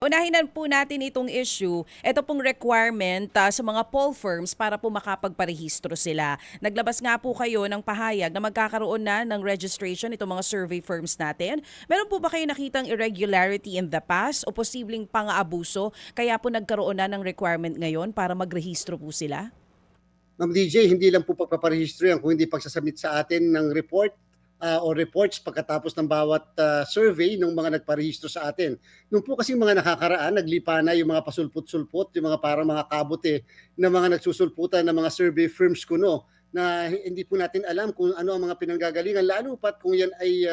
Unahin po natin itong issue. Ito pong requirement sa mga poll firms para po makapagparehistro sila. Naglabas nga po kayo ng pahayag na magkakaroon na ng registration itong mga survey firms natin. Meron po ba kayo nakitang irregularity in the past o posibleng pang-aabuso kaya po nagkaroon na ng requirement ngayon para magrehistro po sila? Ma'am DJ, hindi lang po pagpaparehistro yan, kung hindi pagsasubmit sa atin ng report o reports pagkatapos ng bawat survey ng mga nagparehistro sa atin. Nung po kasing mga nakakaraan, naglipa na yung mga pasulput-sulput, yung mga parang mga kabote na mga nagsusulputan ng mga survey firms kuno na hindi po natin alam kung ano ang mga pinanggagalingan, lalo pat kung yan ay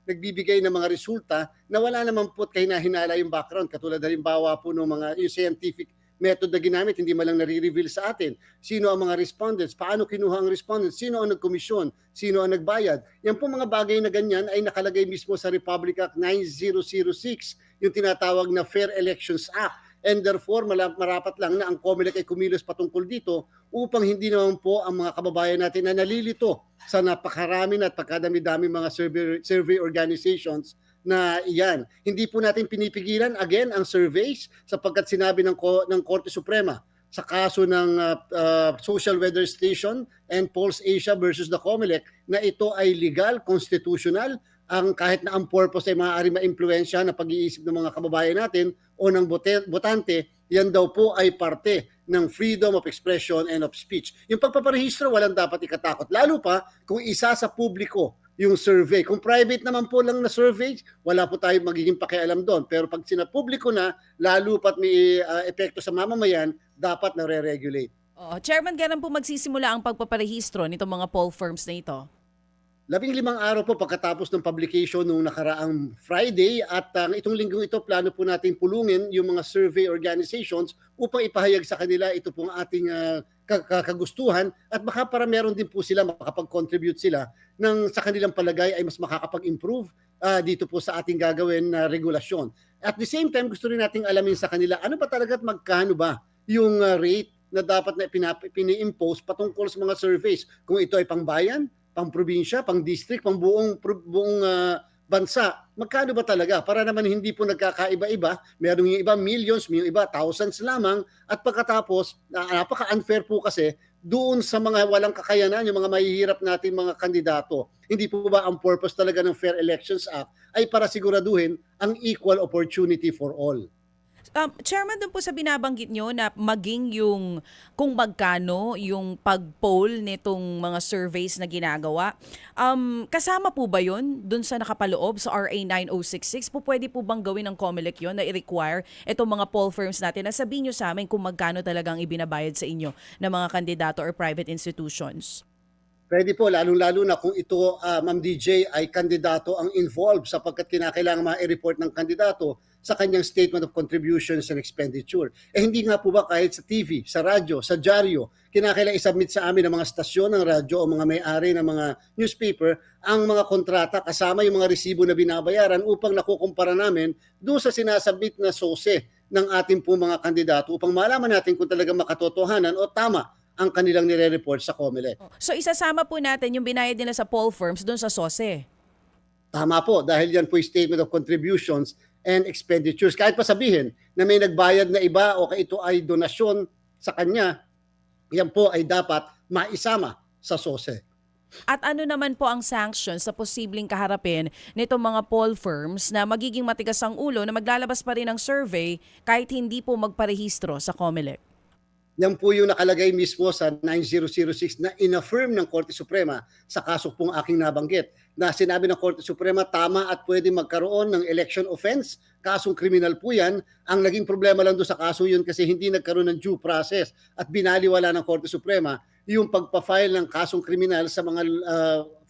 nagbibigay ng mga resulta na wala naman po kahinahinala yung background, katulad halimbawa po ng mga yung scientific method na ginamit, hindi man lang nare-reveal sa atin. Sino ang mga respondents, paano kinuha ang respondents, sino ang nagkomisyon, sino ang nagbayad. Yan po mga bagay na ganyan ay nakalagay mismo sa Republic Act 9006, yung tinatawag na Fair Elections Act. And therefore, marapat lang na ang COMELEC ay kumilos patungkol dito upang hindi naman po ang mga kababayan natin na nalilito sa napakarami at pagkadami-dami mga survey organizations na iyan. Hindi po natin pinipigilan again ang surveys sapagkat sinabi ng Korte Suprema sa kaso ng Social Weather Station and Pulse Asia versus the COMELEC na ito ay legal, constitutional, ang kahit na ang purpose ay maaari ma-impluwensya na pag-iisip ng mga kababayan natin o ng botante, yan daw po ay parte ng freedom of expression and of speech. Yung pagpaparehistro, walang dapat ikatakot. Lalo pa kung isa sa publiko yung survey. Kung private naman po lang na survey, wala po tayo magiging pakialam doon. Pero pag sinapubliko na, lalo pat may epekto sa mamamayan, dapat na-re-regulate. Chairman, kailan po magsisimula ang pagpaparehistro nitong mga poll firms na ito? 15 araw po pagkatapos ng publication nung nakaraang Friday at itong linggong ito plano po natin pulungin yung mga survey organizations upang ipahayag sa kanila ito pong ating kagustuhan at baka para meron din po sila makapag-contribute sila ng sa kanilang palagay ay mas makakapag-improve dito po sa ating gagawin na regulasyon. At the same time gusto rin nating alamin sa kanila ano ba talaga at magkano ba yung rate na dapat na pini-impose patungkol sa mga surveys, kung ito ay pangbayan, pang probinsya, pang district, pang buong bansa. Magkano ba talaga? Para naman hindi po nagkakaiba-iba. Meron yung iba millions, yung iba thousands lamang. At pagkatapos, napaka-unfair po kasi doon sa mga walang kakayanan, yung mga mahihirap natin mga kandidato. Hindi po ba ang purpose talaga ng Fair Elections Act ay para siguraduhin ang equal opportunity for all? Chairman, dun po sa binabanggit nyo na maging yung kung magkano yung pag-poll nitong mga surveys na ginagawa, kasama po ba yun dun sa nakapaloob sa RA 9066? Pwede po bang gawin ng COMELEC yun na i-require itong mga poll firms natin na sabihin nyo sa amin kung magkano talagang ibinabayad sa inyo ng mga kandidato or private institutions? Pwede po, lalong-lalo na kung ito, Ma'am DJ, ay kandidato ang involved sapagkat kinakailangan ma-report ng kandidato sa kanyang statement of contributions and expenditure. Hindi nga po ba kahit sa TV, sa radyo, sa dyaryo, kinakailangan isubmit sa amin ng mga stasyon ng radyo o mga may-ari ng mga newspaper ang mga kontrata kasama yung mga resibo na binabayaran upang nakukumpara namin doon sa sinasubmit na sose ng ating po mga kandidato upang malaman natin kung talagang makatotohanan o tama ang kanilang nire-report sa COMELEC. So isasama po natin yung binayad nila sa poll firms dun sa SOSE. Tama po, dahil yan po yung statement of contributions and expenditures. Kahit pa sabihin na may nagbayad na iba o ito ay donasyon sa kanya, yan po ay dapat maisama sa SOSE. At ano naman po ang sanctions sa posibleng kaharapin nitong mga poll firms na magiging matigas ang ulo na maglalabas pa rin ng survey kahit hindi po magparehistro sa COMELEC? Yan po yung nakalagay mismo sa 9006 na inaffirm ng Korte Suprema sa kaso pong aking nabanggit. Na sinabi ng Korte Suprema tama at pwede magkaroon ng election offense, kasong kriminal po yan. Ang naging problema lang doon sa kaso yun kasi hindi nagkaroon ng due process at binaliwala ng Korte Suprema yung pagpa-file ng kasong kriminal sa mga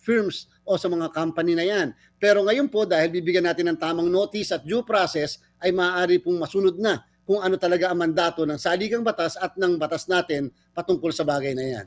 firms o sa mga company na yan. Pero ngayon po dahil bibigyan natin ng tamang notice at due process ay maaari pong masunod na kung ano talaga ang mandato ng saligang batas at ng batas natin patungkol sa bagay na yan.